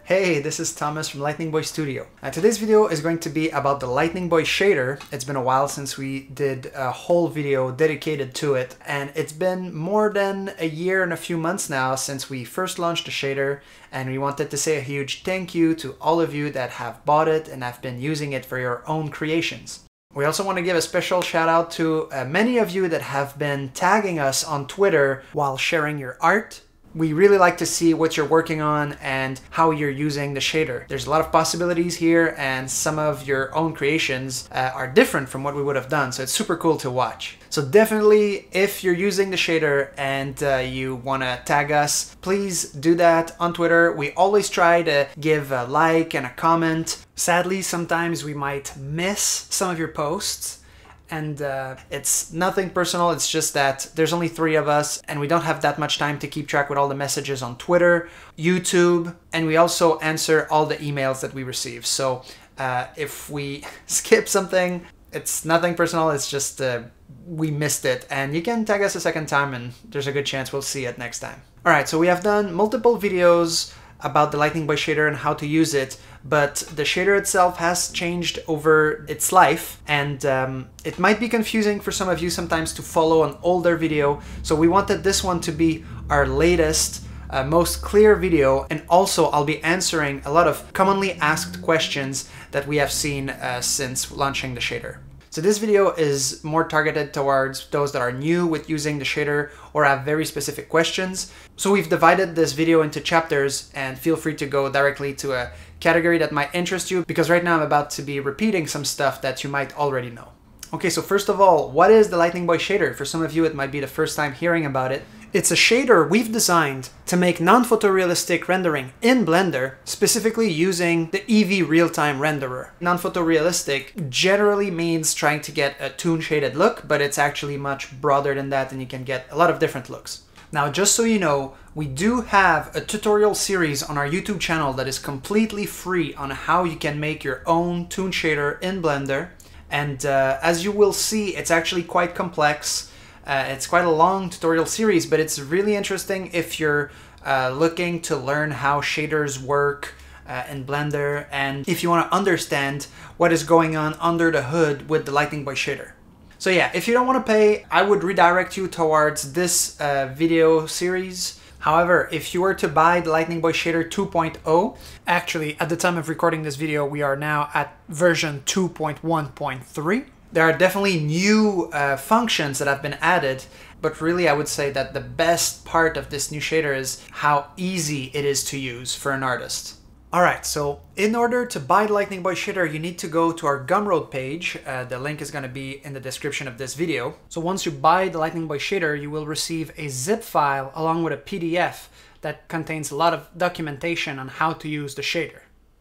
Hey, this is Thomas from Lightning Boy Studio. Today's video is going to be about the Lightning Boy shader. It's been a while since we did a whole video dedicated to it, and it's been more than a year and a few months now since we first launched the shader, and we wanted to say a huge thank you to all of you that have bought it and have been using it for your own creations. We also want to give a special shout out to many of you that have been tagging us on Twitter while sharing your art. We really like to see what you're working on and how you're using the shader. There's a lot of possibilities here, and some of your own creations are different from what we would have done, so it's super cool to watch. So definitely, if you're using the shader and you want to tag us, please do that on Twitter. We always try to give a like and a comment. Sadly, sometimes we might miss some of your posts. And it's nothing personal, it's just that there's only 3 of us and we don't have that much time to keep track with all the messages on Twitter, YouTube, and we also answer all the emails that we receive. So if we skip something, it's nothing personal, it's just we missed it. And you can tag us a second time and there's a good chance we'll see it next time. Alright, so we have done multiple videos about the Lightning Boy shader and how to use it, but the shader itself has changed over its life, and it might be confusing for some of you sometimes to follow an older video, so we wanted this one to be our latest, most clear video, and also I'll be answering a lot of commonly asked questions that we have seen since launching the shader. So this video is more targeted towards those that are new with using the shader or have very specific questions. So we've divided this video into chapters, and feel free to go directly to a category that might interest you, because right now I'm about to be repeating some stuff that you might already know. Okay, so first of all, what is the Lightning Boy shader? For some of you, it might be the first time hearing about it. It's a shader we've designed to make non-photorealistic rendering in Blender, specifically using the Eevee real-time renderer. Non-photorealistic generally means trying to get a toon shaded look, but it's actually much broader than that, and you can get a lot of different looks. Now, just so you know, we do have a tutorial series on our YouTube channel that is completely free on how you can make your own toon shader in Blender. And as you will see, it's actually quite complex. It's quite a long tutorial series, but it's really interesting if you're looking to learn how shaders work in Blender, and if you want to understand what is going on under the hood with the Lightning Boy shader. So yeah, if you don't want to pay, I would redirect you towards this video series. However, if you were to buy the Lightning Boy shader 2.0, actually at the time of recording this video, we are now at version 2.1.3. There are definitely new functions that have been added, but really I would say that the best part of this new shader is how easy it is to use for an artist. Alright, so in order to buy the Lightning Boy shader, you need to go to our Gumroad page. The link is going to be in the description of this video. So once you buy the Lightning Boy shader, you will receive a zip file along with a PDF that contains a lot of documentation on how to use the shader.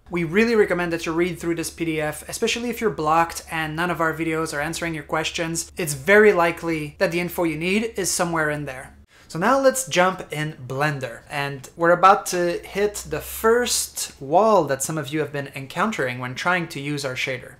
We really recommend that you read through this PDF, especially if you're blocked and none of our videos are answering your questions. It's very likely that the info you need is somewhere in there. So now let's jump in Blender, and we're about to hit the first wall that some of you have been encountering when trying to use our shader.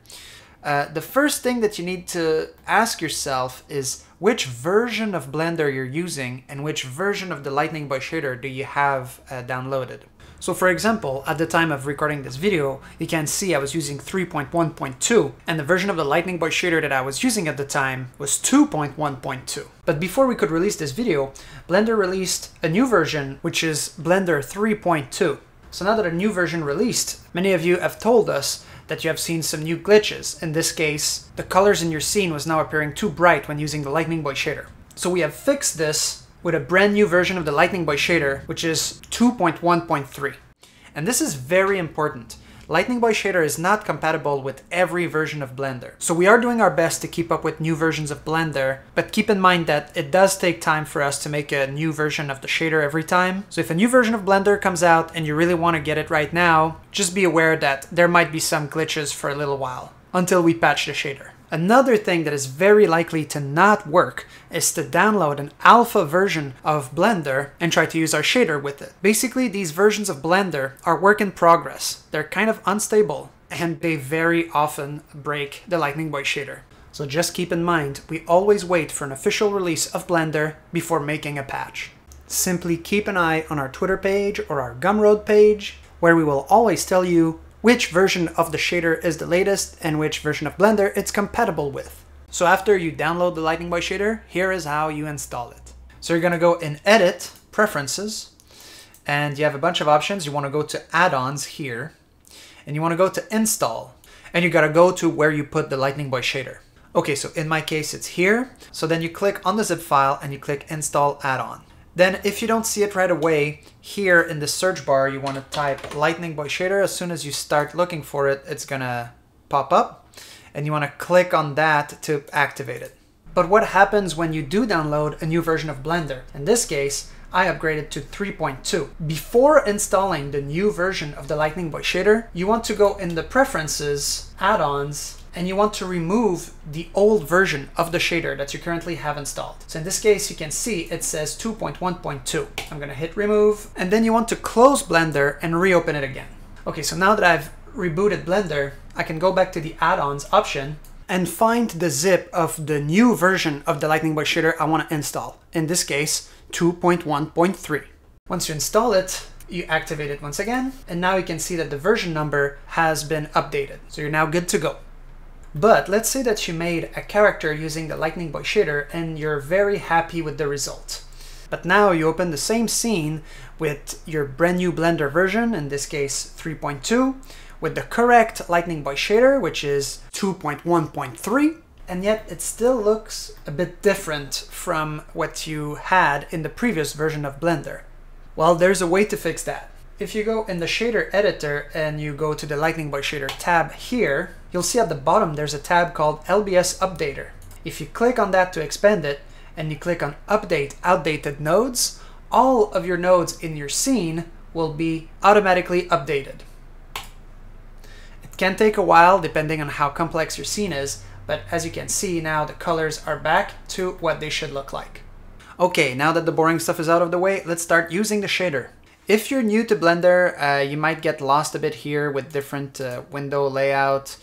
The first thing that you need to ask yourself is which version of Blender you're using and which version of the Lightning Boy shader do you have downloaded. So for example, at the time of recording this video, you can see I was using 3.1.2, and the version of the Lightning Boy shader that I was using at the time was 2.1.2. But before we could release this video, Blender released a new version, which is Blender 3.2. So now that a new version released, many of you have told us that you have seen some new glitches. In this case, the colors in your scene was now appearing too bright when using the Lightning Boy shader. So we have fixed this with a brand new version of the Lightning Boy shader, which is 2.1.3. And this is very important. Lightning Boy shader is not compatible with every version of Blender. So we are doing our best to keep up with new versions of Blender, but keep in mind that it does take time for us to make a new version of the shader every time. So if a new version of Blender comes out and you really want to get it right now, just be aware that there might be some glitches for a little while until we patch the shader. Another thing that is very likely to not work is to download an alpha version of Blender and try to use our shader with it. Basically, these versions of Blender are work in progress. They're kind of unstable, and they very often break the Lightning Boy shader. So just keep in mind, we always wait for an official release of Blender before making a patch. Simply keep an eye on our Twitter page or our Gumroad page. where we will always tell you which version of the shader is the latest and which version of Blender it's compatible with. So after you download the Lightning Boy shader, here is how you install it. So you're gonna go in Edit, Preferences, and you have a bunch of options. You wanna go to Add-ons here, and you wanna go to Install, and you gotta go to where you put the Lightning Boy shader. Okay, so in my case, it's here. So then you click on the zip file and you click Install Add-on. Then if you don't see it right away, here in the search bar, you want to type Lightning Boy shader. As soon as you start looking for it, it's gonna pop up and you want to click on that to activate it. But what happens when you do download a new version of Blender? In this case, I upgraded to 3.2. Before installing the new version of the Lightning Boy shader, you want to go in the Preferences, Add-ons, and you want to remove the old version of the shader that you currently have installed. So in this case, you can see it says 2.1.2. I'm gonna hit remove, and then you want to close Blender and reopen it again. Okay, so now that I've rebooted Blender, I can go back to the add-ons option and find the zip of the new version of the Lightning Boy shader I wanna install. In this case, 2.1.3. Once you install it, you activate it once again, and now you can see that the version number has been updated. So you're now good to go. But let's say that you made a character using the Lightning Boy shader and you're very happy with the result. But now you open the same scene with your brand new Blender version, in this case 3.2, with the correct Lightning Boy shader, which is 2.1.3, and yet it still looks a bit different from what you had in the previous version of Blender. Well, there's a way to fix that. If you go in the shader editor and you go to the Lightning Boy shader tab here, you'll see at the bottom there's a tab called LBS Updater. If you click on that to expand it and you click on Update Outdated Nodes, all of your nodes in your scene will be automatically updated. It can take a while depending on how complex your scene is, but as you can see now the colors are back to what they should look like. Okay, now that the boring stuff is out of the way, let's start using the shader. If you're new to Blender, you might get lost a bit here with different window layout.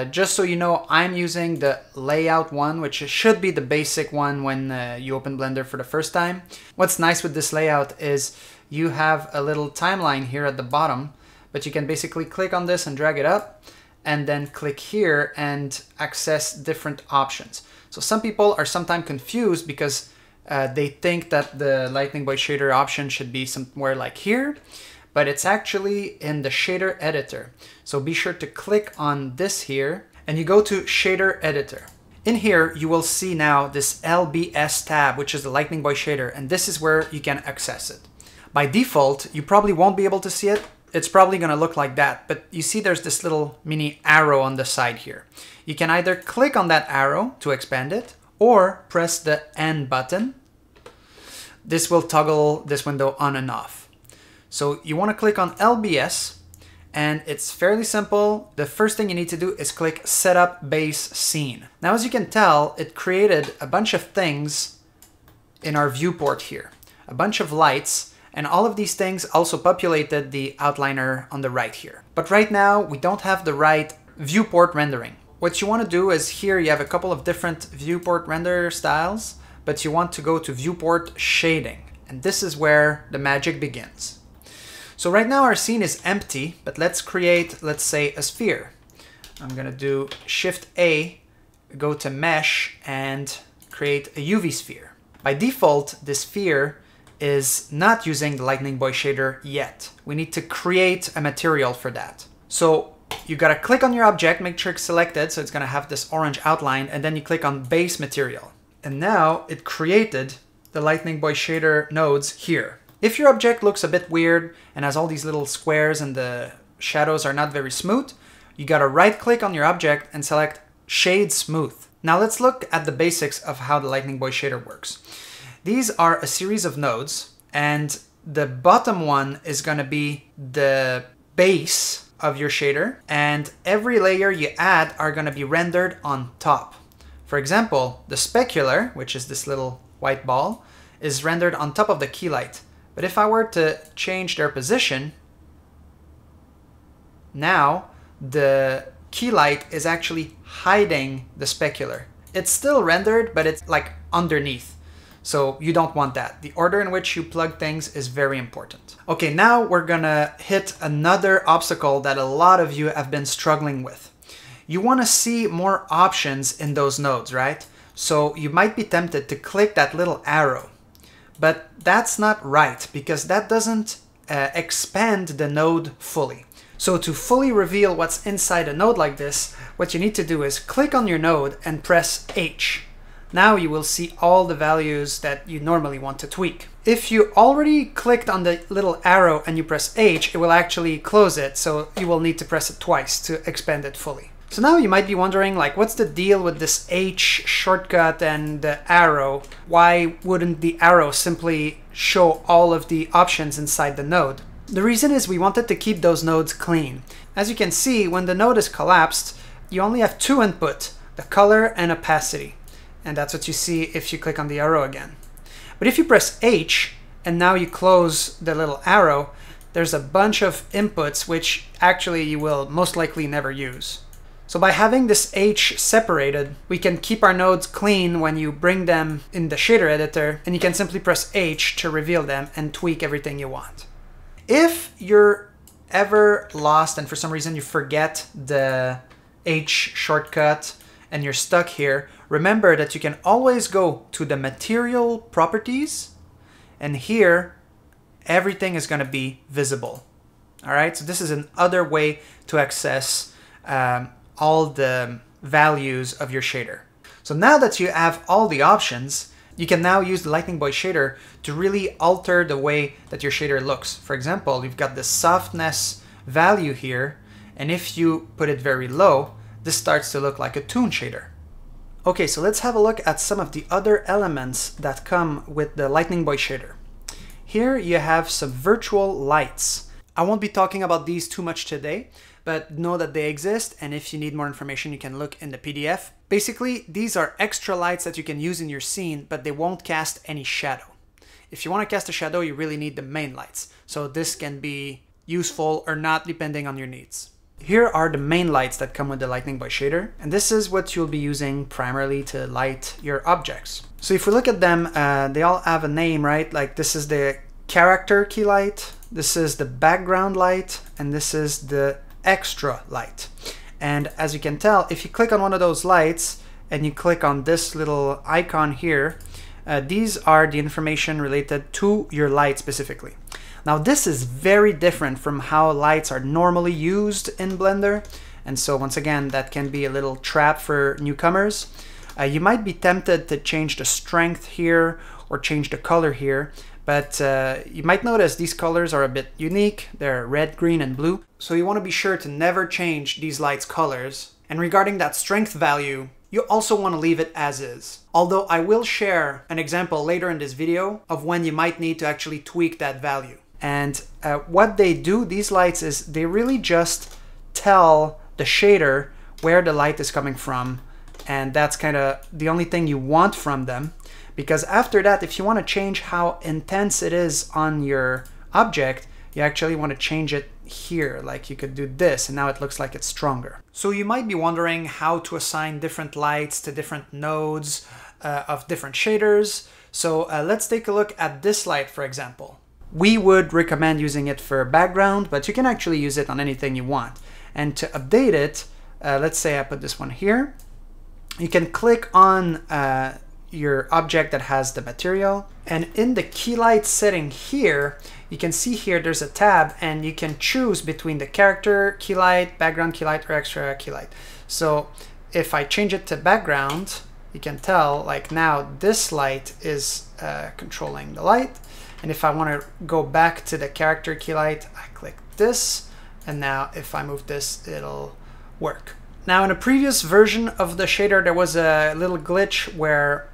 Just so you know, I'm using the layout one, which should be the basic one when you open Blender for the first time. What's nice with this layout is you have a little timeline here at the bottom, but you can basically click on this and drag it up, and then click here and access different options. So some people are sometimes confused because they think that the Lightning Boy shader option should be somewhere like here, but it's actually in the shader editor. So be sure to click on this here and you go to shader editor. In here, you will see now this LBS tab, which is the Lightning Boy shader, and this is where you can access it. By default, you probably won't be able to see it. It's probably gonna look like that, but you see there's this little mini arrow on the side here. You can either click on that arrow to expand it, or press the N button. This will toggle this window on and off. So you want to click on LBS, and it's fairly simple. The first thing you need to do is click Setup Base Scene. Now, as you can tell, it created a bunch of things in our viewport here, a bunch of lights, and all of these things also populated the outliner on the right here. But right now, we don't have the right viewport rendering. What you want to do is here you have a couple of different viewport render styles, but you want to go to viewport shading, and this is where the magic begins. So right now our scene is empty, but let's create, let's say, a sphere. I'm gonna do Shift A, go to Mesh, and create a UV sphere. By default, this sphere is not using the Lightning Boy shader yet. We need to create a material for that. So you gotta click on your object, make sure it's selected, so it's gonna have this orange outline, and then you click on Base Material. And now it created the Lightning Boy shader nodes here. If your object looks a bit weird and has all these little squares and the shadows are not very smooth, you gotta right click on your object and select Shade Smooth. Now let's look at the basics of how the Lightning Boy shader works. These are a series of nodes, and the bottom one is gonna be the base of your shader, and every layer you add are gonna be rendered on top. For example, the specular, which is this little white ball, is rendered on top of the key light. But if I were to change their position, now the key light is actually hiding the specular. It's still rendered, but it's like underneath. So you don't want that. The order in which you plug things is very important. Okay, now we're gonna hit another obstacle that a lot of you have been struggling with. You wanna see more options in those nodes, right? So you might be tempted to click that little arrow, but that's not right because that doesn't expand the node fully. So to fully reveal what's inside a node like this, what you need to do is click on your node and press H. Now you will see all the values that you normally want to tweak. If you already clicked on the little arrow and you press H, it will actually close it, so you will need to press it twice to expand it fully. So now you might be wondering, like, what's the deal with this H shortcut and the arrow? Why wouldn't the arrow simply show all of the options inside the node? The reason is we wanted to keep those nodes clean. As you can see, when the node is collapsed, you only have two input, the color and opacity. And that's what you see if you click on the arrow again. But if you press H, and now you close the little arrow, there's a bunch of inputs which actually you will most likely never use. So by having this H separated, we can keep our nodes clean when you bring them in the shader editor, and you can simply press H to reveal them and tweak everything you want. If you're ever lost and for some reason you forget the H shortcut and you're stuck here, remember that you can always go to the material properties, and here everything is going to be visible. All right, so this is another way to access all the values of your shader. So now that you have all the options, you can now use the Lightning Boy shader to really alter the way that your shader looks. For example, you've got the softness value here, and if you put it very low, this starts to look like a toon shader. Okay, so let's have a look at some of the other elements that come with the Lightning Boy shader. Here you have some virtual lights. I won't be talking about these too much today, but know that they exist, and if you need more information, you can look in the PDF. Basically, these are extra lights that you can use in your scene, but they won't cast any shadow. If you want to cast a shadow, you really need the main lights. So this can be useful or not depending on your needs. Here are the main lights that come with the Lightning Boy shader, and this is what you'll be using primarily to light your objects. So if we look at them, they all have a name, right? Like this is the character key light, this is the background light, and this is the extra light. And as you can tell, if you click on one of those lights and you click on this little icon here, these are the information related to your light specifically. Now this is very different from how lights are normally used in Blender, and so once again that can be a little trap for newcomers. You might be tempted to change the strength here or change the color here, but you might notice these colors are a bit unique. They're red, green, and blue. So you want to be sure to never change these lights' colors. And regarding that strength value, you also want to leave it as is. Although I will share an example later in this video of when you might need to actually tweak that value. And what they do, these lights, is they really just tell the shader where the light is coming from. And that's kind of the only thing you want from them. Because after that, if you want to change how intense it is on your object, you actually want to change it here. Like you could do this, and now it looks like it's stronger. So you might be wondering how to assign different lights to different nodes of different shaders. So let's take a look at this light, for example. We would recommend using it for background, but you can actually use it on anything you want. And to update it, let's say I put this one here. You can click on your object that has the material, and in the key light setting here, you can see here there's a tab, and you can choose between the character key light, background key light, or extra key light. So if I change it to background, you can tell like now this light is controlling the light. And if I want to go back to the character key light, I click this, and now if I move this, it'll work. Now in a previous version of the shader, there was a little glitch where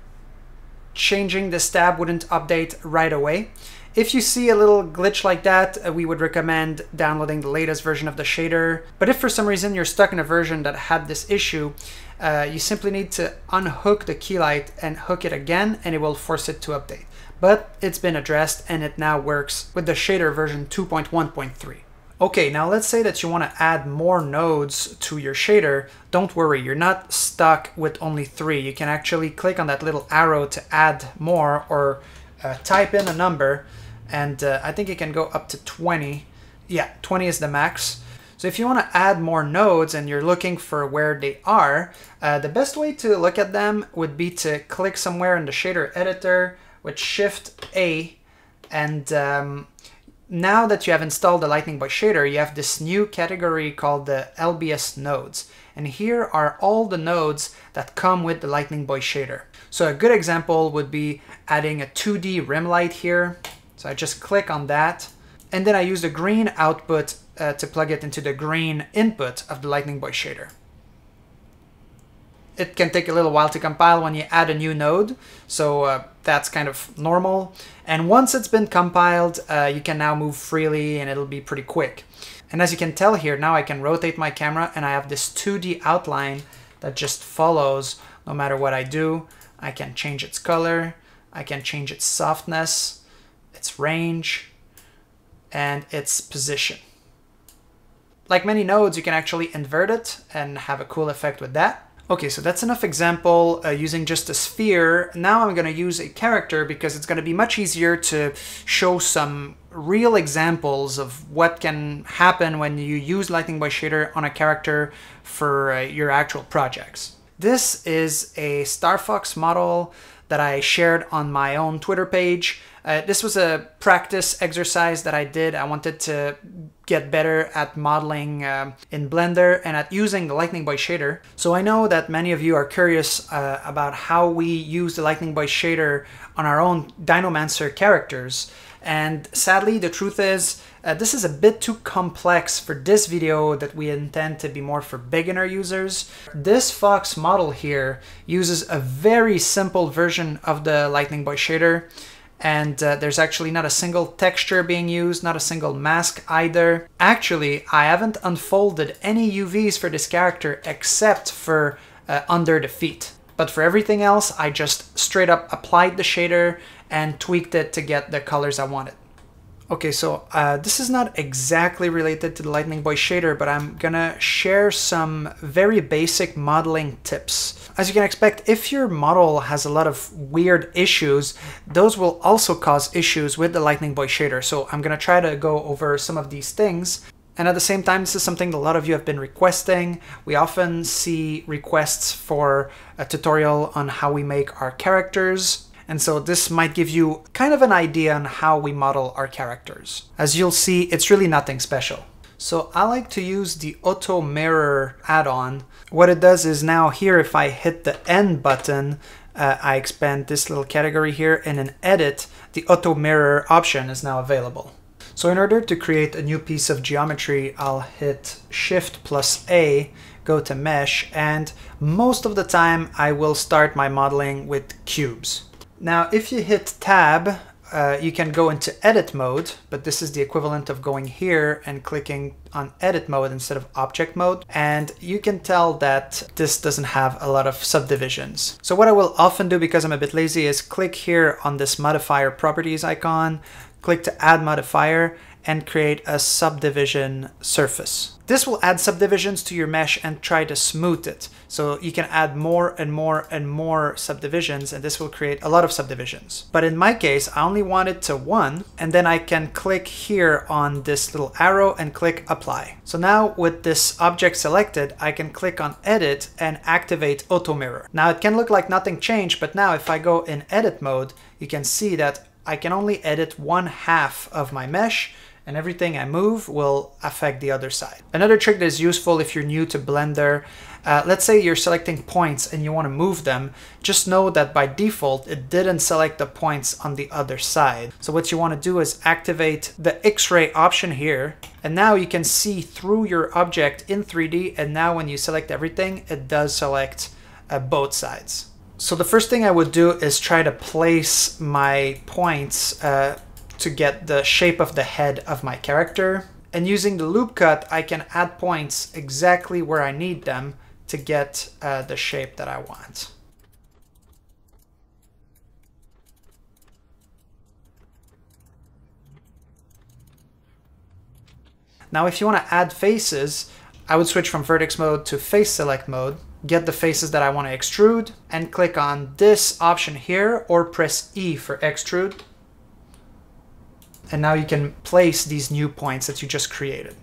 changing this tab wouldn't update right away. If you see a little glitch like that, we would recommend downloading the latest version of the shader. But if for some reason you're stuck in a version that had this issue, you simply need to unhook the key light and hook it again, and it will force it to update. But it's been addressed, and it now works with the shader version 2.1.3. Okay, now let's say that you want to add more nodes to your shader. Don't worry, you're not stuck with only 3. You can actually click on that little arrow to add more, or type in a number, and I think you can go up to 20. Yeah, 20 is the max. So if you want to add more nodes and you're looking for where they are, the best way to look at them would be to click somewhere in the shader editor with Shift A, and now that you have installed the Lightning Boy shader, you have this new category called the LBS nodes. And here are all the nodes that come with the Lightning Boy shader. So a good example would be adding a 2D rim light here. So I just click on that. And then I use the green output to plug it into the green input of the Lightning Boy shader. It can take a little while to compile when you add a new node, so that's kind of normal. And once it's been compiled, you can now move freely and it'll be pretty quick. And as you can tell here, now I can rotate my camera and I have this 2D outline that just follows no matter what I do. I can change its color, I can change its softness, its range, and its position. Like many nodes, you can actually invert it and have a cool effect with that. Okay, so that's enough example using just a sphere. Now I'm going to use a character because it's going to be much easier to show some real examples of what can happen when you use Lightning Boy shader on a character for your actual projects. This is a Star Fox model that I shared on my own Twitter page. This was a practice exercise that I did. I wanted to get better at modeling in Blender and at using the Lightning Boy shader. So I know that many of you are curious about how we use the Lightning Boy shader on our own Dinomancer characters. And sadly, the truth is, this is a bit too complex for this video that we intend to be more for beginner users. This Fox model here uses a very simple version of the Lightning Boy shader. And there's actually not a single texture being used, not a single mask either. Actually, I haven't unfolded any UVs for this character except for under the feet. But for everything else, I just straight up applied the shader and tweaked it to get the colors I wanted. Okay, so this is not exactly related to the Lightning Boy shader, but I'm gonna share some very basic modeling tips. As you can expect, if your model has a lot of weird issues, those will also cause issues with the Lightning Boy shader. So I'm gonna try to go over some of these things. And at the same time, this is something that a lot of you have been requesting. We often see requests for a tutorial on how we make our characters. And so this might give you kind of an idea on how we model our characters. As you'll see, it's really nothing special. So I like to use the Auto Mirror add-on. What it does is now here, if I hit the N button, I expand this little category here, and in Edit, the Auto Mirror option is now available. So in order to create a new piece of geometry, I'll hit Shift plus A, go to Mesh, and most of the time I will start my modeling with cubes. Now, if you hit Tab, you can go into edit mode, but this is the equivalent of going here and clicking on edit mode instead of object mode. And you can tell that this doesn't have a lot of subdivisions. So what I will often do, because I'm a bit lazy, is click here on this modifier properties icon, click to add modifier, and create a subdivision surface. This will add subdivisions to your mesh and try to smooth it. So you can add more and more and more subdivisions, and this will create a lot of subdivisions. But in my case, I only want it to 1, and then I can click here on this little arrow and click apply. So now with this object selected, I can click on edit and activate Auto Mirror. Now it can look like nothing changed, but now if I go in edit mode, you can see that I can only edit 1/2 of my mesh, and everything I move will affect the other side. Another trick that is useful if you're new to Blender, let's say you're selecting points and you want to move them, just know that by default it didn't select the points on the other side. So what you want to do is activate the X-ray option here, and now you can see through your object in 3D, and now when you select everything, it does select both sides. So the first thing I would do is try to place my points to get the shape of the head of my character. And using the loop cut, I can add points exactly where I need them to get the shape that I want. Now if you want to add faces, I would switch from vertex mode to face select mode, get the faces that I want to extrude, and click on this option here, or press E for extrude. And now you can place these new points that you just created.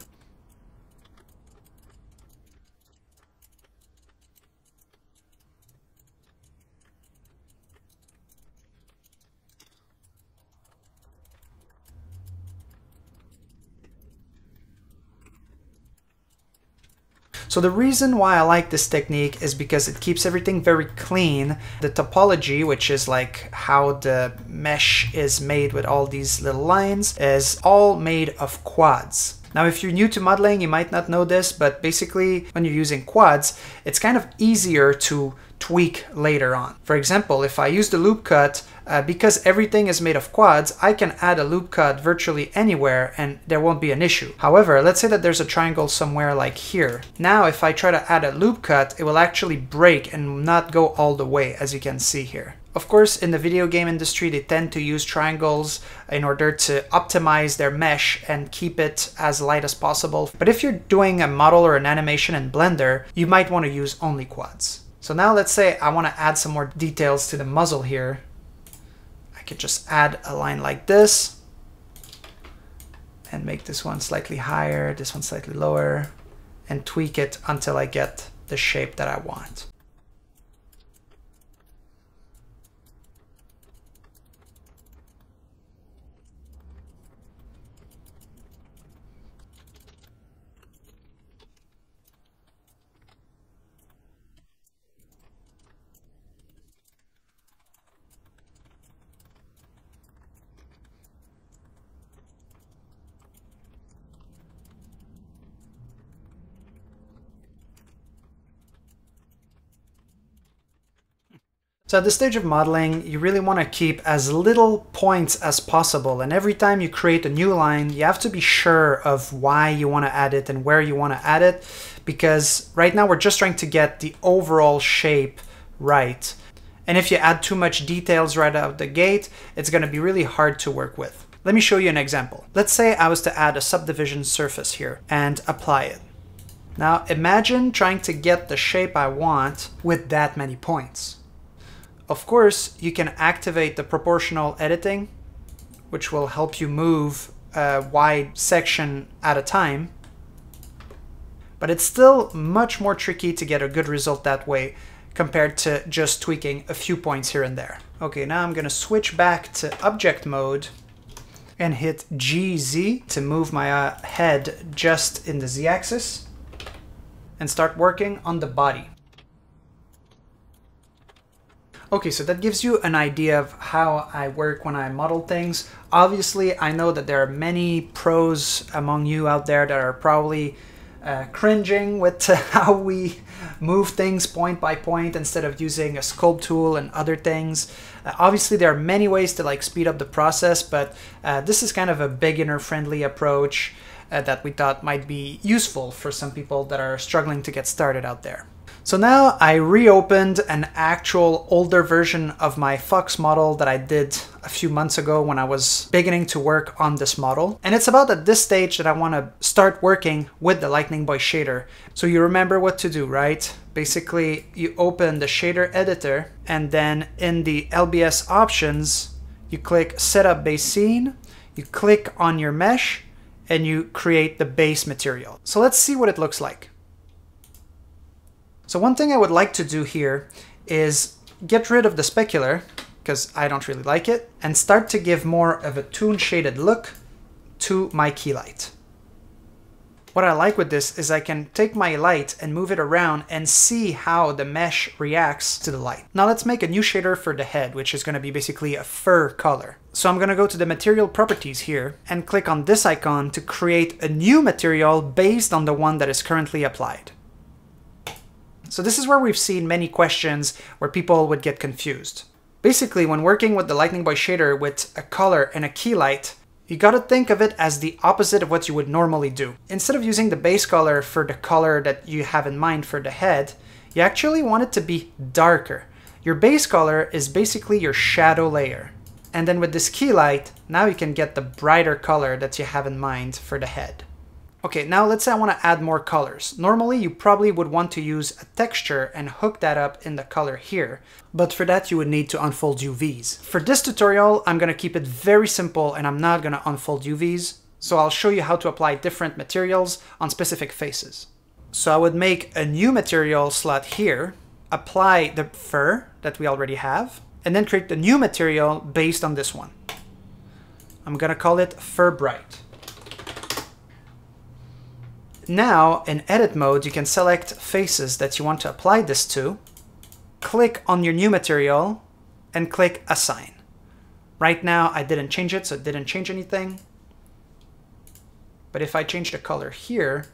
So the reason why I like this technique is because it keeps everything very clean. The topology, which is like how the mesh is made with all these little lines, is all made of quads. Now, if you're new to modeling, you might not know this, but basically when you're using quads, it's kind of easier to tweak later on. For example, if I use the loop cut, because everything is made of quads, I can add a loop cut virtually anywhere and there won't be an issue. However, let's say that there's a triangle somewhere like here. Now, if I try to add a loop cut, it will actually break and not go all the way, as you can see here. Of course, in the video game industry, they tend to use triangles in order to optimize their mesh and keep it as light as possible. But if you're doing a model or an animation in Blender, you might want to use only quads. So now let's say I want to add some more details to the muzzle here. I could just add a line like this and make this one slightly higher, this one slightly lower, and tweak it until I get the shape that I want. So at this stage of modeling, you really want to keep as little points as possible. And every time you create a new line, you have to be sure of why you want to add it and where you want to add it. Because right now we're just trying to get the overall shape right. And if you add too much details right out the gate, it's going to be really hard to work with. Let me show you an example. Let's say I was to add a subdivision surface here and apply it. Now imagine trying to get the shape I want with that many points. Of course, you can activate the proportional editing, which will help you move a wide section at a time. But it's still much more tricky to get a good result that way compared to just tweaking a few points here and there. Okay, now I'm gonna switch back to object mode and hit GZ to move my head just in the Z-axis and start working on the body. Okay, so that gives you an idea of how I work when I model things. Obviously, I know that there are many pros among you out there that are probably cringing with how we move things point by point instead of using a sculpt tool and other things. Obviously, there are many ways to like speed up the process, but this is kind of a beginner-friendly approach that we thought might be useful for some people that are struggling to get started out there. So now I reopened an actual older version of my Fox model that I did a few months ago when I was beginning to work on this model. And it's about at this stage that I want to start working with the Lightning Boy shader. So you remember what to do, right? Basically, you open the shader editor and then in the LBS options, you click Setup Base Scene, you click on your mesh, and you create the base material. So let's see what it looks like. So one thing I would like to do here is get rid of the specular, because I don't really like it, and start to give more of a toon shaded look to my key light. What I like with this is I can take my light and move it around and see how the mesh reacts to the light. Now let's make a new shader for the head, which is going to be basically a fur color. So I'm going to go to the material properties here and click on this icon to create a new material based on the one that is currently applied. So this is where we've seen many questions where people would get confused. Basically, when working with the Lightning Boy shader with a color and a key light, you gotta think of it as the opposite of what you would normally do. Instead of using the base color for the color that you have in mind for the head, you actually want it to be darker. Your base color is basically your shadow layer. And then with this key light, now you can get the brighter color that you have in mind for the head. Okay, now let's say I want to add more colors. Normally, you probably would want to use a texture and hook that up in the color here, but for that you would need to unfold UVs. For this tutorial, I'm going to keep it very simple and I'm not going to unfold UVs, so I'll show you how to apply different materials on specific faces. So I would make a new material slot here, apply the fur that we already have, and then create the new material based on this one. I'm going to call it Fur Bright. Now, in edit mode, you can select faces that you want to apply this to, click on your new material, and click Assign. Right now, I didn't change it, so it didn't change anything. But if I change the color here,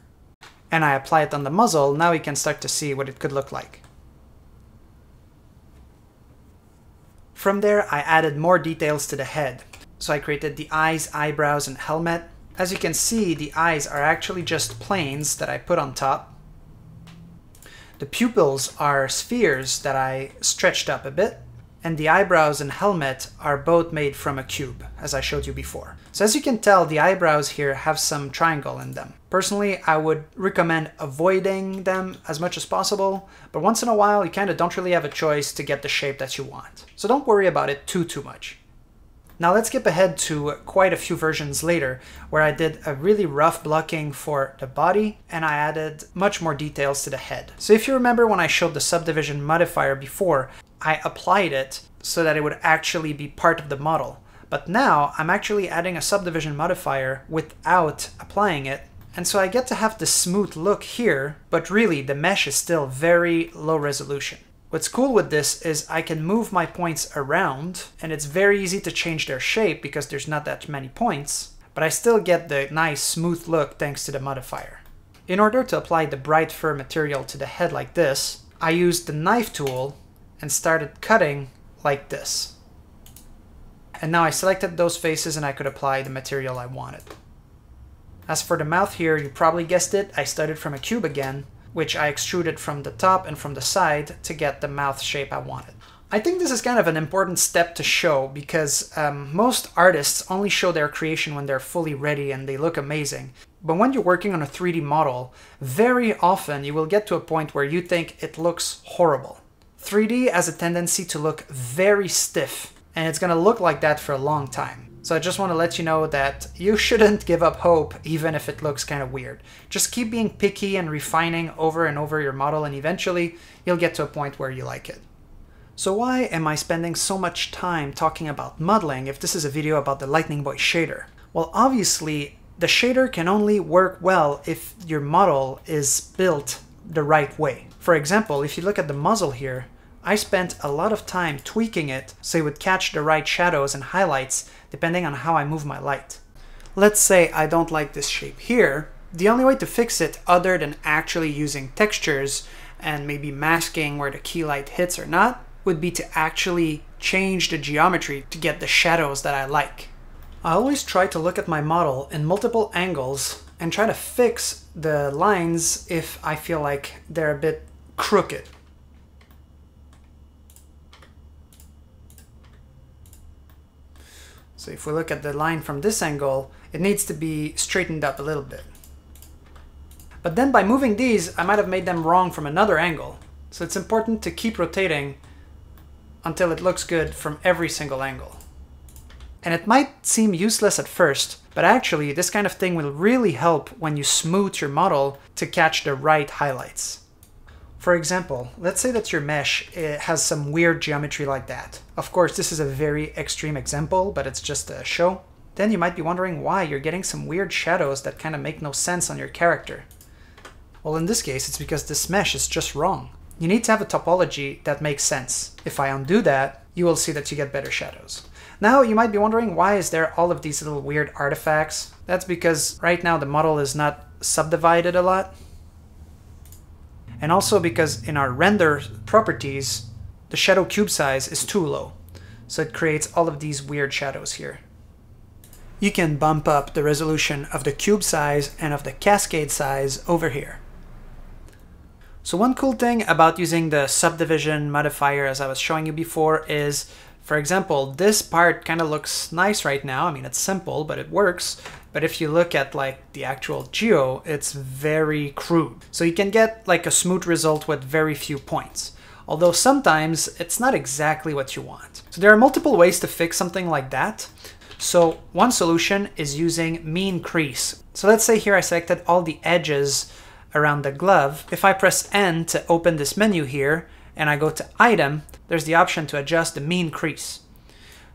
and I apply it on the muzzle, now you can start to see what it could look like. From there, I added more details to the head. So I created the eyes, eyebrows, and helmet. As you can see, the eyes are actually just planes that I put on top. The pupils are spheres that I stretched up a bit. And the eyebrows and helmet are both made from a cube, as I showed you before. So as you can tell, the eyebrows here have some triangle in them. Personally, I would recommend avoiding them as much as possible, but once in a while, you kind of don't really have a choice to get the shape that you want. So don't worry about it too much. Now let's skip ahead to quite a few versions later, where I did a really rough blocking for the body, and I added much more details to the head. So if you remember when I showed the subdivision modifier before, I applied it so that it would actually be part of the model. But now I'm actually adding a subdivision modifier without applying it, and so I get to have the smooth look here, but really the mesh is still very low resolution. What's cool with this is I can move my points around, and it's very easy to change their shape because there's not that many points, but I still get the nice smooth look thanks to the modifier. In order to apply the bright fur material to the head like this, I used the knife tool and started cutting like this. And now I selected those faces and I could apply the material I wanted. As for the mouth here, you probably guessed it, I started from a cube again, which I extruded from the top and from the side to get the mouth shape I wanted. I think this is kind of an important step to show because most artists only show their creation when they're fully ready and they look amazing. But when you're working on a 3D model, very often you will get to a point where you think it looks horrible. 3D has a tendency to look very stiff, and it's gonna look like that for a long time. So I just want to let you know that you shouldn't give up hope even if it looks kind of weird. Just keep being picky and refining over and over your model, and eventually you'll get to a point where you like it. So why am I spending so much time talking about modeling if this is a video about the Lightning Boy shader? Well, obviously the shader can only work well if your model is built the right way. For example, if you look at the muzzle here, I spent a lot of time tweaking it so it would catch the right shadows and highlights depending on how I move my light. Let's say I don't like this shape here. The only way to fix it other than actually using textures and maybe masking where the key light hits or not would be to actually change the geometry to get the shadows that I like. I always try to look at my model in multiple angles and try to fix the lines if I feel like they're a bit crooked. So if we look at the line from this angle, it needs to be straightened up a little bit. But then by moving these, I might have made them wrong from another angle. So it's important to keep rotating until it looks good from every single angle. And it might seem useless at first, but actually this kind of thing will really help when you smooth your model to catch the right highlights. For example, let's say that your mesh has some weird geometry like that. Of course, this is a very extreme example, but it's just a show. Then you might be wondering why you're getting some weird shadows that kind of make no sense on your character. Well, in this case, it's because this mesh is just wrong. You need to have a topology that makes sense. If I undo that, you will see that you get better shadows. Now, you might be wondering why is there all of these little weird artifacts? That's because right now the model is not subdivided a lot. And also because in our render properties, the shadow cube size is too low. So it creates all of these weird shadows here. You can bump up the resolution of the cube size and of the cascade size over here. So one cool thing about using the subdivision modifier as I was showing you before is, for example, this part kind of looks nice right now. I mean, it's simple, but it works. But if you look at like the actual geo, it's very crude. So you can get like a smooth result with very few points. Although sometimes it's not exactly what you want. So there are multiple ways to fix something like that. So one solution is using Mean Crease. So let's say here I selected all the edges around the glove. If I press N to open this menu here and I go to Item, there's the option to adjust the Mean Crease.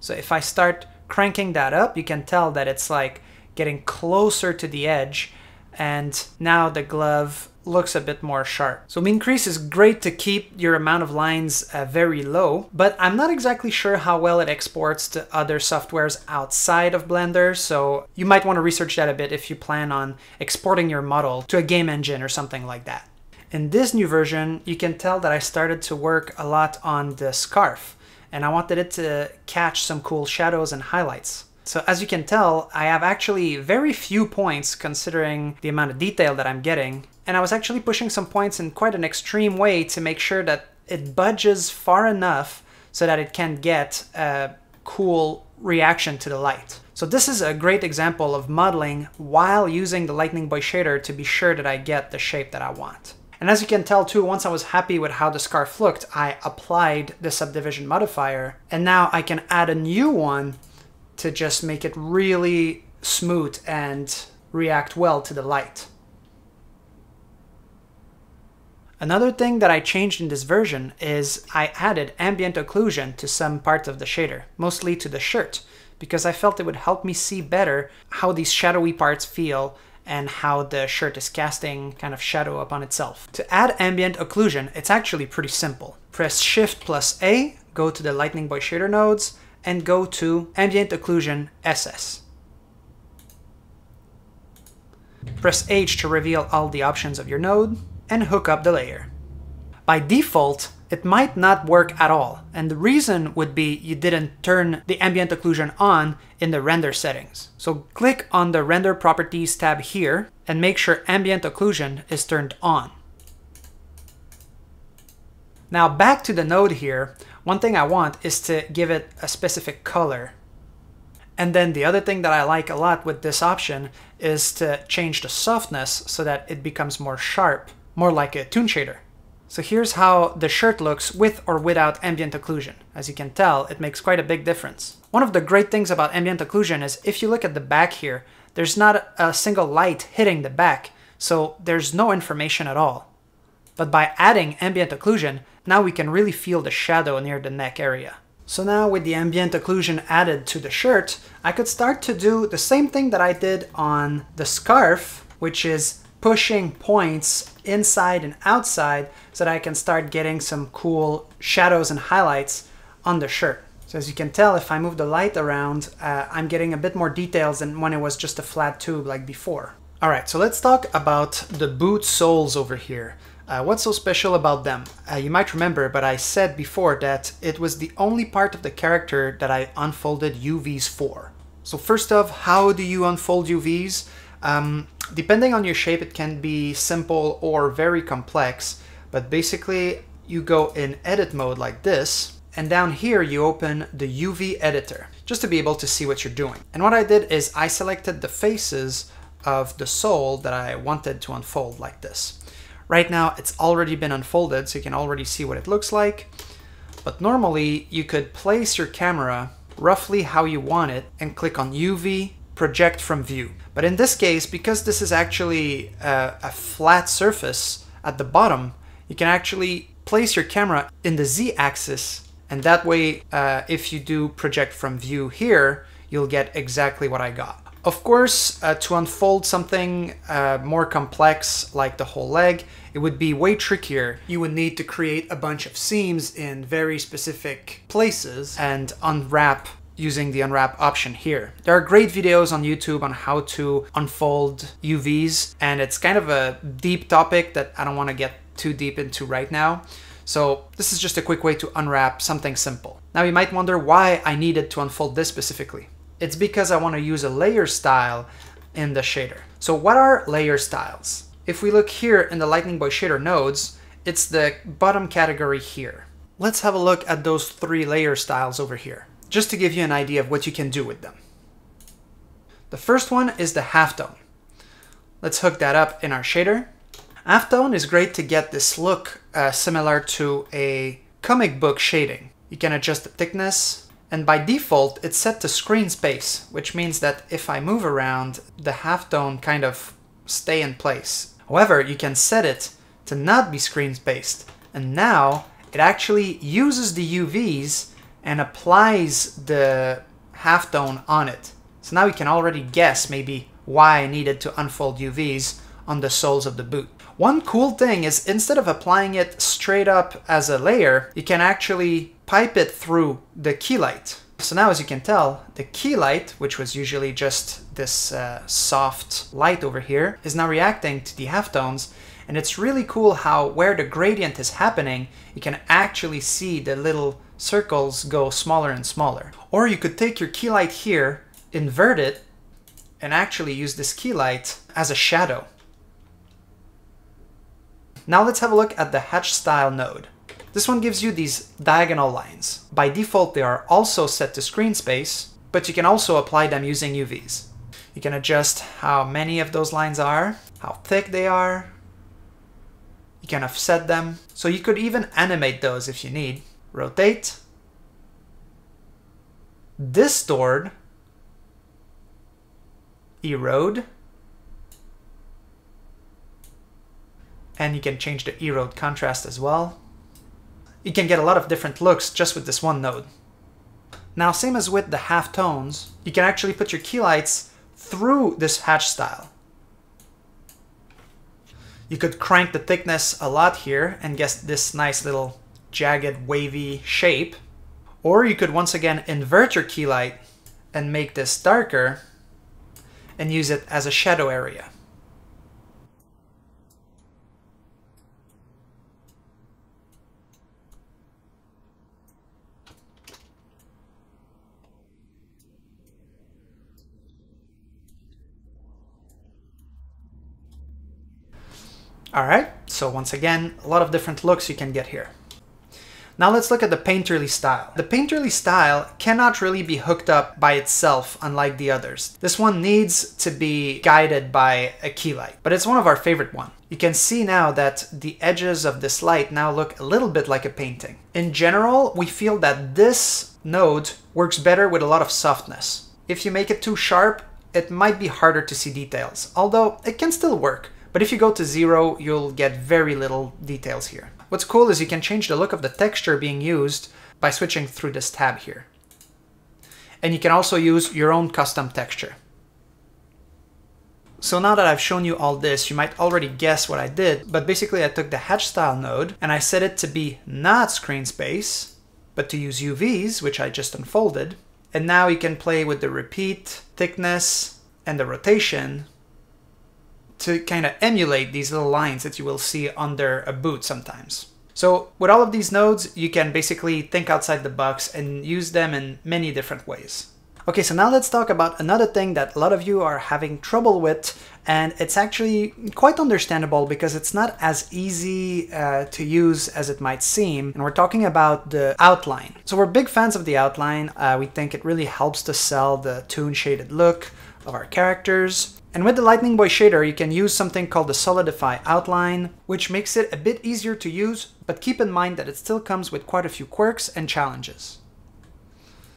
So if I start cranking that up, you can tell that it's like getting closer to the edge, and now the glove looks a bit more sharp. So Mean Crease is great to keep your amount of lines very low, but I'm not exactly sure how well it exports to other softwares outside of Blender, so you might want to research that a bit if you plan on exporting your model to a game engine or something like that. In this new version, you can tell that I started to work a lot on the scarf, and I wanted it to catch some cool shadows and highlights. So as you can tell, I have actually very few points considering the amount of detail that I'm getting. And I was actually pushing some points in quite an extreme way to make sure that it budges far enough so that it can get a cool reaction to the light. So this is a great example of modeling while using the Lightning Boy shader to be sure that I get the shape that I want. And as you can tell too, once I was happy with how the scarf looked, I applied the subdivision modifier, and now I can add a new one to just make it really smooth and react well to the light. Another thing that I changed in this version is I added Ambient Occlusion to some parts of the shader, mostly to the shirt, because I felt it would help me see better how these shadowy parts feel and how the shirt is casting kind of shadow upon itself. To add Ambient Occlusion, it's actually pretty simple. Press Shift plus A, go to the Lightning Boy shader nodes, and go to Ambient Occlusion SS. Press H to reveal all the options of your node, and hook up the layer. By default, it might not work at all, and the reason would be you didn't turn the Ambient Occlusion on in the render settings. So click on the Render Properties tab here, and make sure Ambient Occlusion is turned on. Now back to the node here, one thing I want is to give it a specific color. And then the other thing that I like a lot with this option is to change the softness so that it becomes more sharp, more like a toon shader. So here's how the shirt looks with or without Ambient Occlusion. As you can tell, it makes quite a big difference. One of the great things about Ambient Occlusion is if you look at the back here, there's not a single light hitting the back, so there's no information at all. But by adding Ambient Occlusion, now we can really feel the shadow near the neck area. So now with the Ambient Occlusion added to the shirt, I could start to do the same thing that I did on the scarf, which is pushing points inside and outside so that I can start getting some cool shadows and highlights on the shirt. So as you can tell, if I move the light around, I'm getting a bit more details than when it was just a flat tube like before. All right, so let's talk about the boot soles over here. What's so special about them? You might remember, but I said before that it was the only part of the character that I unfolded UVs for. So first off, how do you unfold UVs? Depending on your shape, it can be simple or very complex, but basically you go in edit mode like this, and down here you open the UV editor, just to be able to see what you're doing. And what I did is I selected the faces of the sole that I wanted to unfold like this. Right now it's already been unfolded, so you can already see what it looks like. But normally you could place your camera roughly how you want it and click on UV, project from view. But in this case, because this is actually a flat surface at the bottom, you can actually place your camera in the Z axis, and that way if you do project from view here, you'll get exactly what I got. Of course, to unfold something more complex like the whole leg, it would be way trickier. You would need to create a bunch of seams in very specific places and unwrap using the unwrap option here. There are great videos on YouTube on how to unfold UVs, and it's kind of a deep topic that I don't want to get too deep into right now. So this is just a quick way to unwrap something simple. Now you might wonder why I needed to unfold this specifically. It's because I want to use a layer style in the shader. So what are layer styles? If we look here in the Lightning Boy shader nodes, it's the bottom category here. Let's have a look at those 3 layer styles over here, just to give you an idea of what you can do with them. The first one is the halftone. Let's hook that up in our shader. Halftone is great to get this look similar to a comic book shading. You can adjust the thickness, and by default it's set to screen space, which means that if I move around, the halftone kind of stay in place. However, you can set it to not be screen spaced, and now it actually uses the UVs and applies the halftone on it. So now you can already guess maybe why I needed to unfold UVs on the soles of the boot. One cool thing is instead of applying it straight up as a layer, you can actually pipe it through the key light. So now, as you can tell, the key light, which was usually just this soft light over here, is now reacting to the halftones. And it's really cool how where the gradient is happening, you can actually see the little circles go smaller and smaller. Or you could take your key light here, invert it, and actually use this key light as a shadow. Now let's have a look at the hatch style node. This one gives you these diagonal lines. By default, they are also set to screen space, but you can also apply them using UVs. You can adjust how many of those lines are, how thick they are. You can offset them. So you could even animate those if you need. Rotate, distort, erode, and you can change the erode contrast as well. You can get a lot of different looks just with this one node. Now, same as with the halftones, you can actually put your key lights through this hatch style. You could crank the thickness a lot here and get this nice little jagged wavy shape. Or you could once again invert your key light and make this darker and use it as a shadow area. Alright, so once again, a lot of different looks you can get here. Now let's look at the painterly style. The painterly style cannot really be hooked up by itself, unlike the others. This one needs to be guided by a key light, but it's one of our favorite ones. You can see now that the edges of this light now look a little bit like a painting. In general, we feel that this node works better with a lot of softness. If you make it too sharp, it might be harder to see details, although it can still work. But if you go to 0, you'll get very little details here. What's cool is you can change the look of the texture being used by switching through this tab here. And you can also use your own custom texture. So now that I've shown you all this, you might already guess what I did, but basically I took the hatch style node and I set it to be not screen space, but to use UVs, which I just unfolded. And now you can play with the repeat, thickness, and the rotation to kind of emulate these little lines that you will see under a boot sometimes. So with all of these nodes, you can basically think outside the box and use them in many different ways. Okay, so now let's talk about another thing that a lot of you are having trouble with, and it's actually quite understandable because it's not as easy to use as it might seem, and we're talking about the outline. So we're big fans of the outline. We think it really helps to sell the toon shaded look of our characters. And with the Lightning Boy shader, you can use something called the Solidify Outline, which makes it a bit easier to use, but keep in mind that it still comes with quite a few quirks and challenges.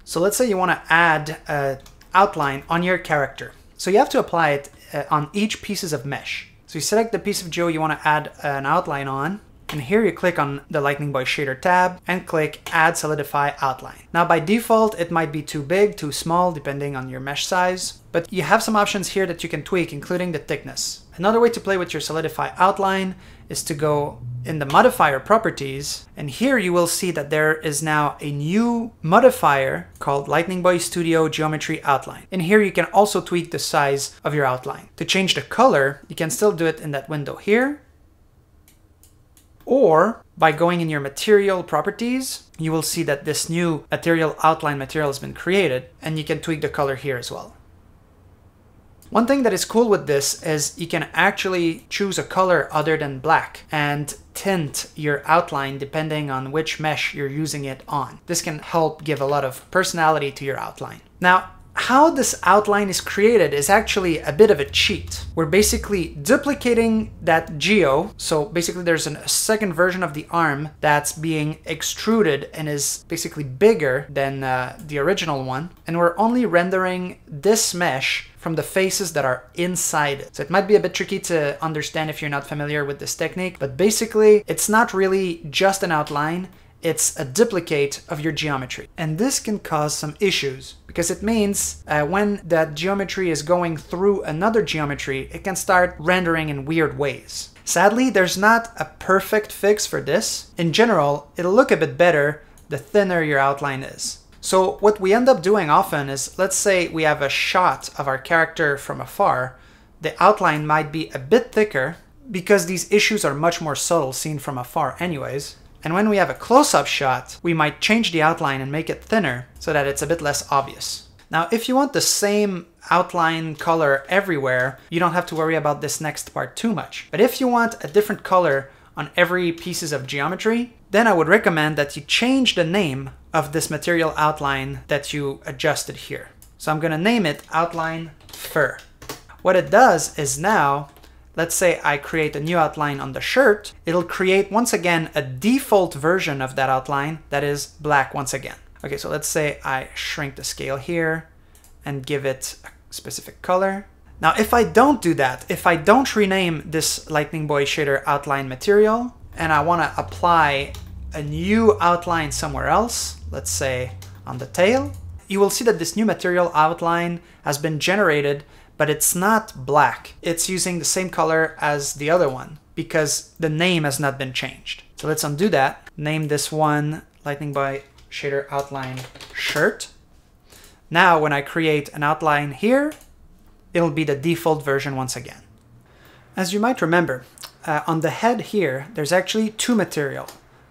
So let's say you want to add an outline on your character. So you have to apply it on each pieces of mesh. So you select the piece of Joe you want to add an outline on, and here you click on the Lightning Boy shader tab and click Add Solidify Outline. Now by default, it might be too big, too small, depending on your mesh size, but you have some options here that you can tweak, including the thickness. Another way to play with your Solidify Outline is to go in the modifier properties, and here you will see that there is now a new modifier called Lightning Boy Studio Geometry Outline. And here you can also tweak the size of your outline. To change the color, you can still do it in that window here, or by going in your material properties, you will see that this new material outline material has been created, and you can tweak the color here as well. One thing that is cool with this is you can actually choose a color other than black and tint your outline depending on which mesh you're using it on. This can help give a lot of personality to your outline. Now, how this outline is created is actually a bit of a cheat. We're basically duplicating that geo. So basically there's a second version of the arm that's being extruded and is basically bigger than the original one. And we're only rendering this mesh from the faces that are inside it. So it might be a bit tricky to understand if you're not familiar with this technique, but basically it's not really just an outline, it's a duplicate of your geometry. And this can cause some issues because it means when that geometry is going through another geometry, it can start rendering in weird ways. Sadly, there's not a perfect fix for this. In general, it'll look a bit better the thinner your outline is. So what we end up doing often is, let's say we have a shot of our character from afar, the outline might be a bit thicker because these issues are much more subtle seen from afar anyways. And when we have a close-up shot, we might change the outline and make it thinner so that it's a bit less obvious. Now, if you want the same outline color everywhere, you don't have to worry about this next part too much. But if you want a different color on every pieces of geometry, then I would recommend that you change the name of this material outline that you adjusted here. So I'm gonna name it outline fur. What it does is now, let's say I create a new outline on the shirt, it'll create once again a default version of that outline that is black once again. Okay, so let's say I shrink the scale here and give it a specific color. Now, if I don't do that, if I don't rename this Lightning Boy shader outline material, and I want to apply a new outline somewhere else, let's say on the tail, you will see that this new material outline has been generated, but it's not black. It's using the same color as the other one because the name has not been changed. So let's undo that. Name this one Lightning Boy shader outline shirt. Now, when I create an outline here, it'll be the default version once again. As you might remember, on the head here, there's actually two material.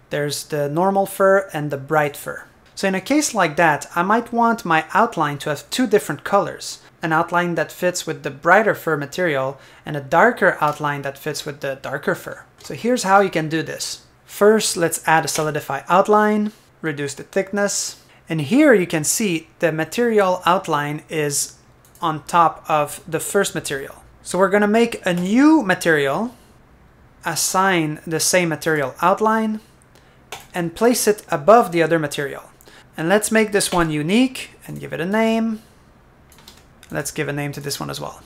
There's the normal fur and the bright fur. So in a case like that, I might want my outline to have two different colors. An outline that fits with the brighter fur material and a darker outline that fits with the darker fur. So here's how you can do this. First, let's add a solidify outline, reduce the thickness. And here you can see the material outline is on top of the first material. So we're gonna make a new material, assign the same material outline, and place it above the other material. And let's make this one unique and give it a name. Let's give a name to this one as well.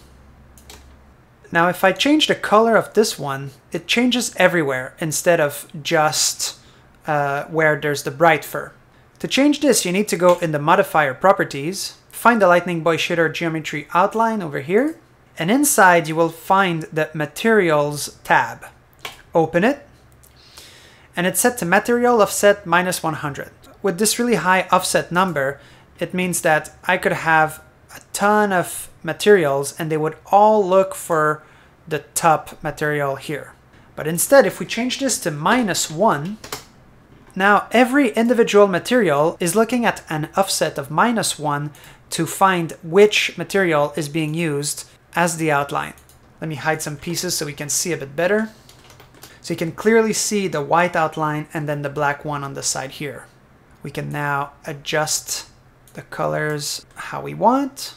Now, if I change the color of this one, it changes everywhere instead of just where there's the bright fur. To change this, you need to go in the modifier properties, find the Lightning Boy shader geometry outline over here, and inside you will find the materials tab. Open it, and it's set to material offset -100. With this really high offset number, it means that I could have a ton of materials and they would all look for the top material here. But instead, if we change this to -1, now every individual material is looking at an offset of -1 to find which material is being used as the outline. Let me hide some pieces so we can see a bit better. So you can clearly see the white outline and then the black one on the side here. We can now adjust the colors how we want.